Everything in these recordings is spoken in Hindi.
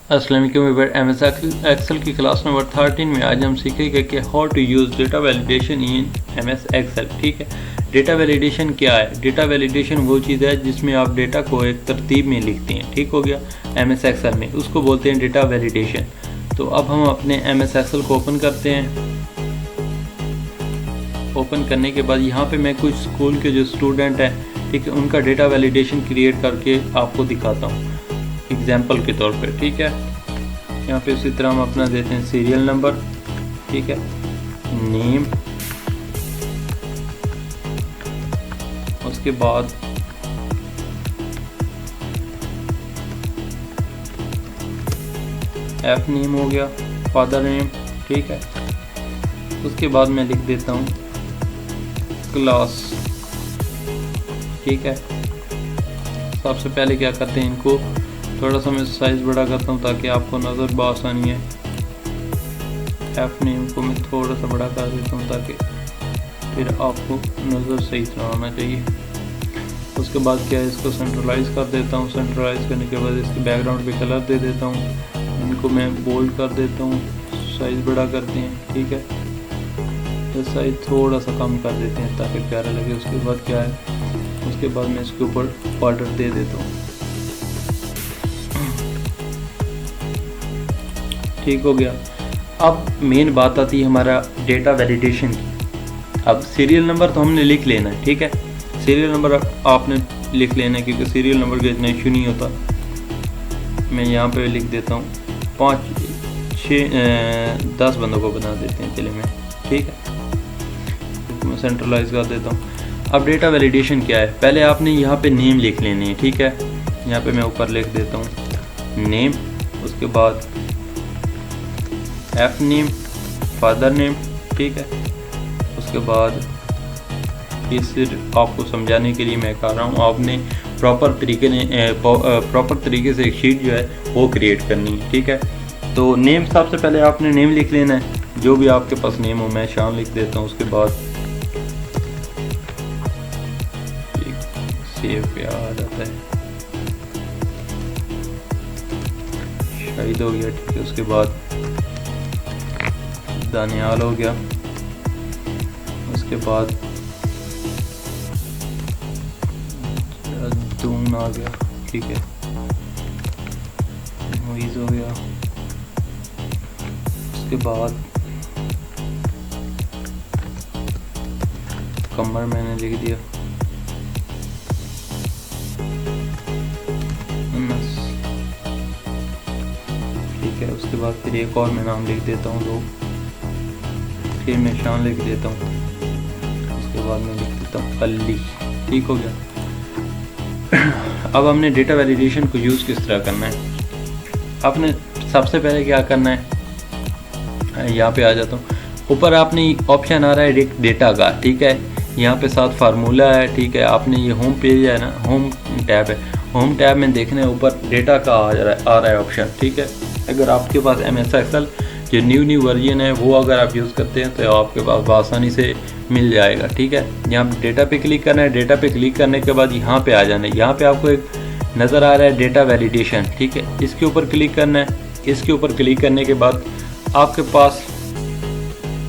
अस्सलाम वालेकुम। एमएस एक्सेल की क्लास नंबर 13 में आज हम सीखेंगे कि how to use data validation in MS Excel. ठीक है, डेटा वैलिडेशन क्या है? डेटा वैलिडेशन वो चीज़ है जिसमें आप डेटा को एक तरतीब में लिखते हैं। ठीक हो गया, एमएस एक्सेल में उसको बोलते हैं डेटा वैलिडेशन। तो अब हम अपने एमएस एक्सेल को ओपन करते हैं। ओपन करने के बाद यहाँ पे मैं कुछ स्कूल के जो स्टूडेंट हैं, ठीक है, उनका डेटा वैलिडेशन क्रिएट करके आपको दिखाता हूँ एग्जाम्पल के तौर पे। ठीक है, यहाँ पे उसी तरह हम अपना देते हैं सीरियल नंबर, ठीक है, नेम, उसके बाद एफ नेम हो गया, फादर नेम, ठीक है। उसके बाद मैं लिख देता हूँ क्लास, ठीक है। सबसे पहले क्या करते हैं, इनको थोड़ा सा मैं साइज़ बड़ा करता हूँ ताकि आपको नज़र बआसानी है। एफ नेम को मैं थोड़ा सा बड़ा कर देता हूँ ताकि फिर आपको नज़र सही तरह आना चाहिए। उसके बाद क्या है, इसको सेंट्रलाइज़ कर देता हूँ। सेंट्रलाइज़ करने के बाद इसके बैकग्राउंड पे कलर दे देता हूँ। इनको मैं बोल्ड कर देता हूँ, साइज़ बड़ा करते हैं, ठीक है। तो साइज़ थोड़ा सा कम कर देते हैं ताकि प्यारा लगे। उसके बाद क्या है, उसके बाद मैं इसके ऊपर बॉर्डर दे देता हूँ, ठीक हो गया। अब मेन बात आती है हमारा डेटा वैलिडेशन की। अब सीरियल नंबर तो हमने लिख लेना है, ठीक है। सीरियल नंबर आपने लिख लेना है क्योंकि सीरियल नंबर का इतना इशू नहीं होता। मैं यहाँ पे लिख देता हूँ 5, 6, 10 बंदों को बना देते हैं, चले मैं, ठीक है। मैं सेंट्रलाइज कर देता हूँ। अब डेटा वैलिडेशन क्या है, पहले आपने यहाँ पे नेम लिख लेने हैं, ठीक है। यहाँ पे मैं ऊपर लिख देता हूँ नेम, उसके बाद एफ नेम, फादर नेम, ठीक है। उसके बाद ये सिर्फ आपको समझाने के लिए मैं कर रहा हूँ, आपने प्रॉपर तरीके से एक शीट जो है वो क्रिएट करनी है, ठीक है। तो नेम सबसे पहले आपने नेम लिख लेना है, जो भी आपके पास नेम हो। मैं शान लिख देता हूँ। उसके बाद सेव पे आ जाता है, शाहिद हो गया, ठीक है। उसके बाद दानियाल हो गया। उसके बाद दून आ गया, ठीक है। मोइज हो गया। उसके बाद कमर मैंने लिख दिया, ठीक है। उसके बाद फिर एक और मैं नाम लिख देता हूँ, 2, फिर मैं शान लिख देता हूँ। उसके बाद मैं लिख देता हूँ अली, ठीक हो गया। अब हमने डेटा वैलिडेशन को यूज़ किस तरह करना है, आपने सबसे पहले क्या करना है, यहाँ पे आ जाता हूँ। ऊपर आपने ऑप्शन आ रहा है डेटा का, ठीक है। यहाँ पे साथ फार्मूला है, ठीक है। आपने ये होम पेज है ना, होम टैब है, होम टैब में देखना है ऊपर डेटा का आ रहा है ऑप्शन, ठीक है। अगर आपके पास एमएस एक्सेल जो न्यू वर्जन है वो अगर आप यूज़ करते हैं तो आपके पास आसानी से मिल जाएगा, ठीक है। यहाँ डेटा पे क्लिक करना है। डेटा पे क्लिक करने के बाद यहाँ पे आ जाना है। यहाँ पे आपको एक नज़र आ रहा है डेटा वैलिडेशन, ठीक है। इसके ऊपर क्लिक करना है। इसके ऊपर क्लिक करने के बाद आपके पास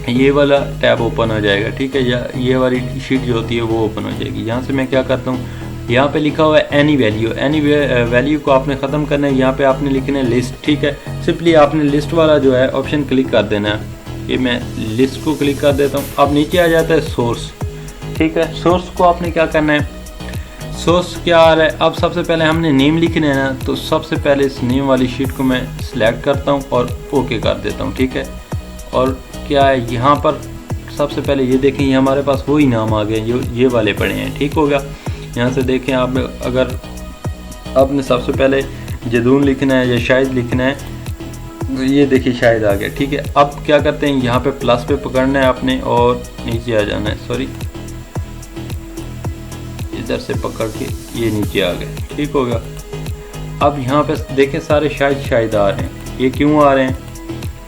ये वाला टैब ओपन हो जाएगा, ठीक है। या ये वाली शीट जो होती है वो ओपन हो जाएगी। यहाँ से मैं क्या करता हूँ, यहाँ पे लिखा हुआ है एनी वैल्यू। एनी वैल्यू को आपने ख़त्म करना है। यहाँ पे आपने लिखना है लिस्ट, ठीक है। सिंपली आपने लिस्ट वाला जो है ऑप्शन क्लिक कर देना है। ये मैं लिस्ट को क्लिक कर देता हूँ। अब नीचे आ जाता है सोर्स, ठीक है। सोर्स को आपने क्या करना है, सोर्स क्या आ रहा है, अब सबसे पहले हमने नेम लिखना है ना, तो सबसे पहले इस नेम वाली शीट को मैं सिलेक्ट करता हूँ और ओके कर देता हूँ, ठीक है। और क्या है, यहाँ पर सबसे पहले ये देखें, ये हमारे पास वही नाम आ गए जो ये वाले पड़े हैं, ठीक हो गया। यहाँ से देखें आप, अगर आपने सबसे पहले जदून लिखना है या शाहिद लिखना है, तो ये देखिए शाहिद आ गया, ठीक है। अब क्या करते हैं, यहाँ पे प्लस पे पकड़ना है आपने और नीचे आ जाना है, सॉरी, इधर से पकड़ के ये नीचे आ गए, ठीक हो गया। अब यहाँ पे देखें सारे शाहिद आ रहे हैं। ये क्यों आ रहे हैं,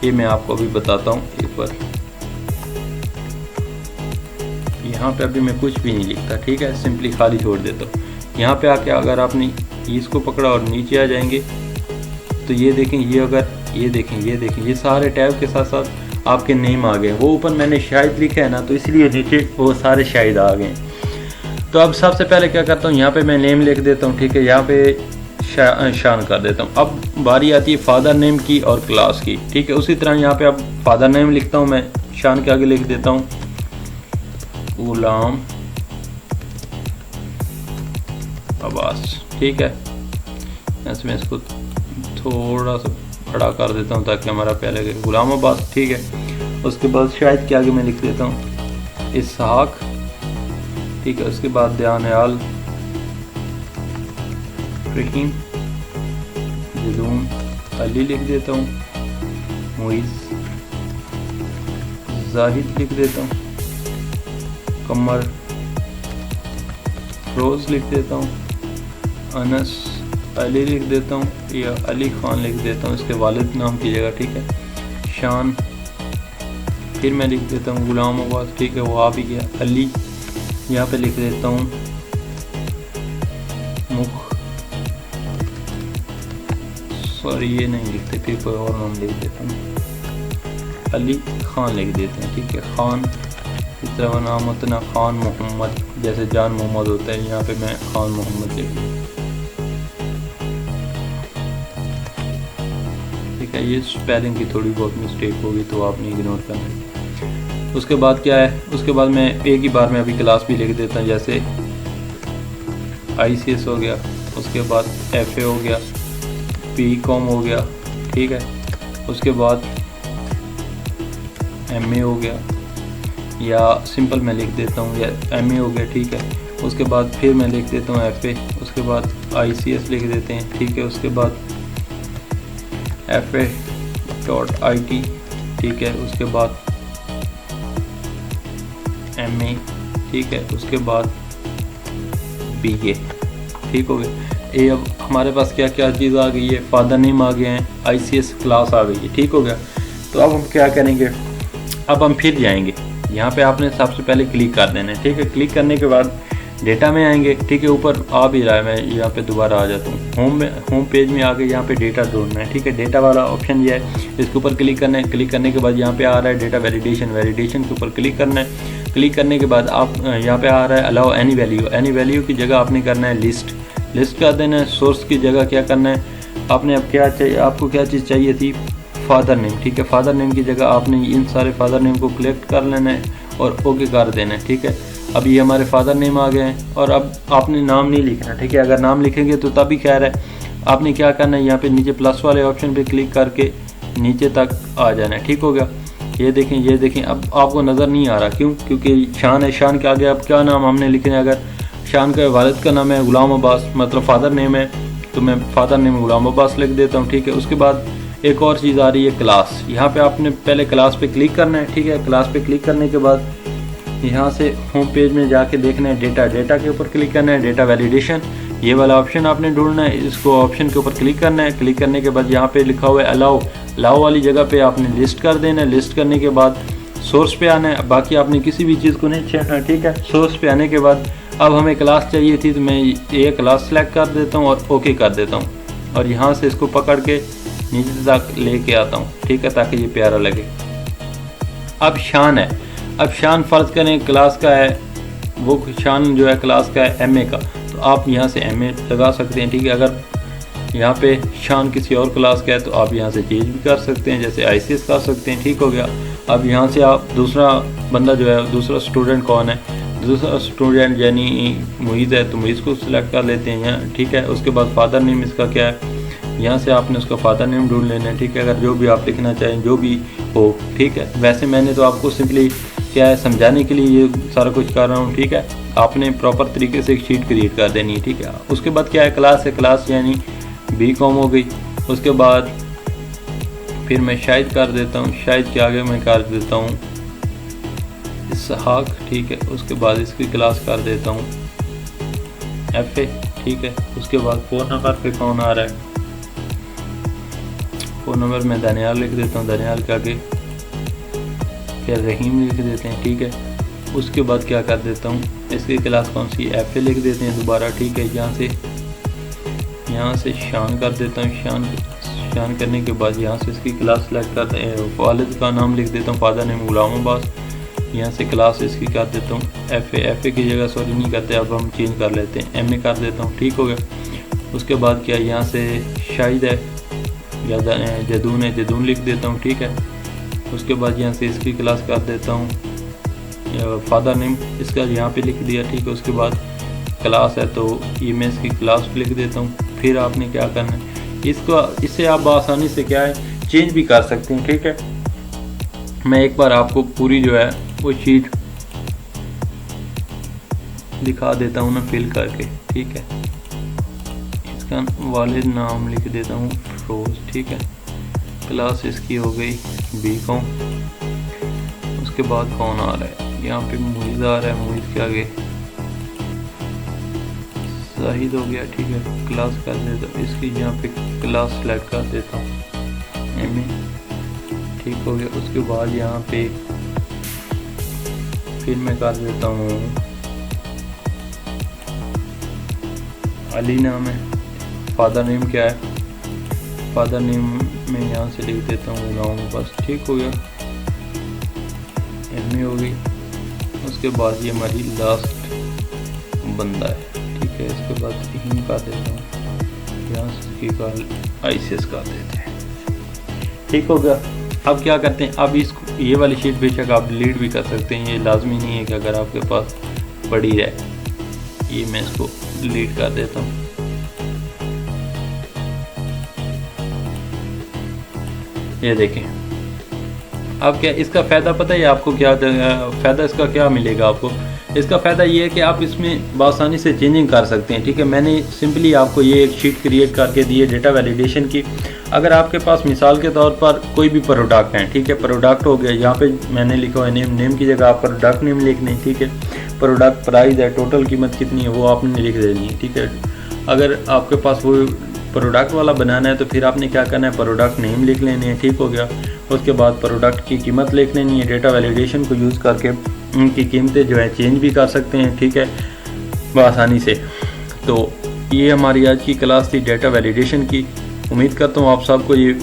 ये मैं आपको अभी बताता हूँ। एक बार यहाँ पे अभी मैं कुछ भी नहीं लिखता, ठीक है, सिंपली खाली छोड़ देता हूँ। यहाँ पे आके अगर आपने इसको पकड़ा और नीचे आ जाएंगे, तो ये देखें, ये देखें ये सारे टैब के साथ साथ आपके नेम आ गए। वो ऊपर मैंने शाहिद लिखा है ना, तो इसलिए नीचे वो सारे शाहिद आ गए। तो अब सबसे पहले क्या करता हूँ, यहाँ पे मैं नेम लिख देता हूँ, ठीक है, यहाँ पे शान कर देता हूँ। अब बारी आती है फादर नेम की और क्लास की, ठीक है। उसी तरह यहाँ पे अब फादर नेम लिखता हूँ मैं, शान के आगे लिख देता हूँ गुलाम अब्बास, ठीक है। ऐसे मैं इसको थोड़ा सा बड़ा कर देता हूँ ताकि हमारा पहले गुलाम अब्बास, ठीक है। उसके बाद शाहिद के आगे मैं लिख देता हूँ इसहाक, ठीक है। उसके बाद दयानयाल, रहीम, जलून, अली लिख देता हूँ, मुइज़, जाहिद लिख देता हूँ, कमर, रोज़ लिख देता हूँ, अनस, अली लिख देता हूँ या अली खान लिख देता हूँ इसके वालिद नाम की जगह, ठीक है। शान, फिर मैं लिख देता हूँ गुलाम अब्बास, ठीक है, वो आ भी गया। अली यहाँ पे लिख देता हूँ सॉरी ये नहीं लिखते, फिर कोई और नाम लिख देता हूँ, अली खान लिख देते हैं, ठीक है। खान, इस तरह नाम होता ना खान मोहम्मद, जैसे जान मोहम्मद होता है, यहाँ पे मैं खान मोहम्मद लिख दूँ, ठीक है। ये स्पेलिंग की थोड़ी बहुत मिस्टेक होगी तो आपने इग्नोर करना। उसके बाद क्या है, उसके बाद मैं एक ही बार में अभी क्लास भी लिख देता हूँ, जैसे ICS हो गया, उसके बाद FA हो गया, BCom हो गया, ठीक है। उसके बाद MA हो गया, या सिंपल मैं लिख देता हूँ या MA हो गया, ठीक है। उसके बाद फिर मैं लिख देता हूँ FA, उसके बाद ICS लिख देते हैं, ठीक है। उसके बाद FA.IT, ठीक है। उसके बाद MA, ठीक है। उसके बाद BA, ठीक हो गया। ये अब हमारे पास क्या क्या चीज़ आ गई है, फादर नेम आ गए हैं, ICS क्लास आ गई है, ठीक हो गया। तो अब हम क्या करेंगे, अब हम फिर जाएंगे, यहाँ पे आपने सबसे पहले क्लिक कर देना है, ठीक है। क्लिक करने के बाद डेटा में आएंगे, ठीक है। ऊपर आ भी रहा है, मैं यहाँ पे दोबारा आ जाता हूँ होम पेज में आके यहाँ पे डेटा ढूंढना है, ठीक है। डेटा वाला ऑप्शन ये है, इसके ऊपर क्लिक करना है। क्लिक करने के बाद यहाँ पे आ रहा है डेटा वैलिडेशन के ऊपर क्लिक करना है। क्लिक करने के बाद आप यहाँ पे आ रहा है अलाउ एनी वैल्यू की जगह आपने करना है लिस्ट कर देना है। सोर्स की जगह क्या करना है आपने, अब क्या चाहिए आपको, क्या चीज़ चाहिए थी, फादर नेम, ठीक है। फादर नेम की जगह आपने इन सारे फादर नेम को कलेक्ट कर लेना है और ओके कर देना है, ठीक है। अब ये हमारे फादर नेम आ गए हैं और अब आपने नाम नहीं लिखना, ठीक है। अगर नाम लिखेंगे तो तभी खैर है। आपने क्या करना है, यहाँ पे नीचे प्लस वाले ऑप्शन पे क्लिक करके नीचे तक आ जाना है, ठीक हो गया। ये देखें अब आपको नज़र नहीं आ रहा, क्यों, क्योंकि शान है। शान के आगे अब क्या नाम हमने लिखना है, अगर शान का वालिद का नाम है गुलाम अब्बास, मतलब फादर नेम है, तो मैं फादर नेम गुलाम अब्बास लिख देता हूँ, ठीक है। उसके बाद एक और चीज़ आ रही है क्लास, यहाँ पे आपने पहले क्लास पे क्लिक करना है, ठीक है। क्लास पे क्लिक करने के बाद यहाँ से होम पेज में जाके देखना है डेटा के ऊपर क्लिक करना है, डेटा वैलिडेशन, ये वाला ऑप्शन आपने ढूंढना है। इसको ऑप्शन के ऊपर क्लिक करना है। क्लिक करने के बाद यहाँ पे लिखा हुआ है अलाउ वाली जगह पे आपने लिस्ट कर देना है। लिस्ट करने के बाद सोर्स पे आना है, बाकी आपने किसी भी चीज़ को नहीं छेड़ना, ठीक है। सोर्स पे आने के बाद अब हमें क्लास चाहिए थी, तो मैं ये क्लास सेलेक्ट कर देता हूँ और ओके कर देता हूँ, और यहाँ से इसको पकड़ के नीचे तक लेके आता हूँ, ठीक है, ताकि ये प्यारा लगे। अब शान है, अब शान फ़र्ज़ करें क्लास का है, वो शान जो है क्लास का है MA का, तो आप यहाँ से MA लगा सकते हैं, ठीक है। अगर यहाँ पे शान किसी और क्लास का है तो आप यहाँ से चेंज भी कर सकते हैं, जैसे ICS कर सकते हैं, ठीक हो गया। अब यहाँ से आप दूसरा बंदा जो है, दूसरा स्टूडेंट कौन है, दूसरा स्टूडेंट यानी मुइज़ है, तो मुइज़ को सिलेक्ट कर लेते हैं यहाँ, ठीक है। उसके बाद फादर नेम इसका क्या है, यहाँ से आपने उसका फादर नेम ढूंढ लेना है, ठीक है। अगर जो भी आप लिखना चाहें, जो भी हो, ठीक है। वैसे मैंने तो आपको सिंपली क्या है समझाने के लिए ये सारा कुछ कर रहा हूँ, ठीक है। आपने प्रॉपर तरीके से एक शीट क्रिएट कर देनी है, ठीक है। उसके बाद क्या है, क्लास है, क्लास यानी BCom हो गई। उसके बाद फिर मैं शाहिद कर देता हूँ, शाहिद के आगे मैं कर देता हूँ इसहाक, ठीक है। उसके बाद इसकी क्लास कर देता हूँ FA, ठीक है। उसके बाद फ़ोन नंबर पे कौन आ रहा है, फ़ोन नंबर में दनियाल लिख देता हूँ, दनियाल के आगे फिर रहीम लिख देते हैं, ठीक है। उसके बाद क्या कर देता हूँ, इसकी क्लास कौन सी, FA लिख देते हैं दोबारा, ठीक है। यहाँ से शान कर देता हूँ, निशान करने के बाद यहाँ से इसकी क्लास सेलेक्ट करते हैं, वालिद का नाम लिख देता हूँ, फादर नेम गुलाम अब्बास। यहाँ से क्लास इसकी कर देता हूँ एफ ए की जगह सॉरी नहीं करते, अब हम चेंज कर लेते हैं MA कर देता हूँ। ठीक हो गया। उसके बाद क्या यहाँ से शाहिद है या जदून है, जदून लिख देता हूँ। ठीक है। उसके बाद यहाँ से इसकी क्लास कर देता हूँ फादर नेम, इसका यहाँ पे लिख दिया। ठीक है। उसके बाद क्लास है तो ये मैं इसकी क्लास लिख देता हूँ। फिर आपने क्या करना है, इससे आप आसानी से क्या है चेंज भी कर सकते हैं। ठीक है। मैं एक बार आपको पूरी जो है वो शीट दिखा देता हूँ ना फिल करके। ठीक है। इसका वालिद नाम लिख देता हूँ रोज। ठीक है। क्लास इसकी हो गई B.Com। उसके बाद कौन आ रहा है, यहाँ पे मुइज़ आ रहा है, मुइज़ के आगे जाहिद हो गया। ठीक है। क्लास कर देता हूँ, इसकी यहाँ पे क्लास सेलेक्ट कर देता हूँ MA। ठीक हो गया। उसके बाद यहाँ पे फिर मैं कर देता हूँ अली नाम है, फादर नेम क्या है, फादर नेम में यहाँ से लिख देता हूँ गुलाम बस। ठीक हो गया। MA हो गई। उसके बाद ये हमारी लास्ट बंदा है। ठीक है। इसके बाद हिम कर देता हूँ, यहाँ से ICS कर देते हैं। ठीक हो गया। अब क्या करते हैं, अब इसको ये वाली शीट बेशक आप डिलीट भी कर सकते हैं, ये लाजमी नहीं है कि अगर आपके पास पड़ी रहे। ये मैं इसको डिलीट कर देता हूँ। ये देखें। अब क्या इसका फ़ायदा पता है आपको, क्या फ़ायदा इसका क्या मिलेगा आपको, इसका फ़ायदा ये है कि आप इसमें बआसानी से चेंजिंग कर सकते हैं। ठीक है। मैंने सिंपली आपको ये एक शीट क्रिएट करके दी है डेटा वैलिडेशन की। अगर आपके पास मिसाल के तौर पर कोई भी प्रोडक्ट है, ठीक है, प्रोडक्ट हो गया, यहाँ पे मैंने लिखा है नेम की जगह आप प्रोडक्ट नेम लिखना है। ठीक है। प्रोडक्ट प्राइस है, टोटल कीमत कितनी है वो आपने लिख देनी है। ठीक है। अगर आपके पास वो प्रोडक्ट वाला बनाना है तो फिर आपने क्या करना है, प्रोडक्ट नेम लिख लेने हैं। ठीक हो गया। उसके बाद प्रोडक्ट की कीमत लिख लेनी है। डेटा वैलिडेशन को यूज़ करके उनकी कीमतें जो है चेंज भी कर सकते हैं। ठीक है, बआसानी से। तो ये हमारी आज की क्लास थी डेटा वैलिडेशन की। उम्मीद करता हूँ आप सबको ये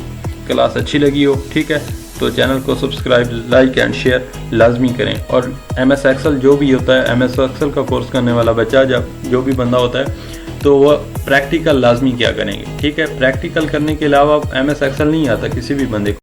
क्लास अच्छी लगी हो। ठीक है। तो चैनल को सब्सक्राइब, लाइक एंड शेयर लाजमी करें। और MS एक्सेल जो भी होता है, MS एक्सेल का कोर्स करने वाला बच्चा जो भी बंदा होता है तो वह प्रैक्टिकल लाजमी क्या करेंगे। ठीक है। प्रैक्टिकल करने के अलावा MS एक्सेल नहीं आता किसी भी बंदे को।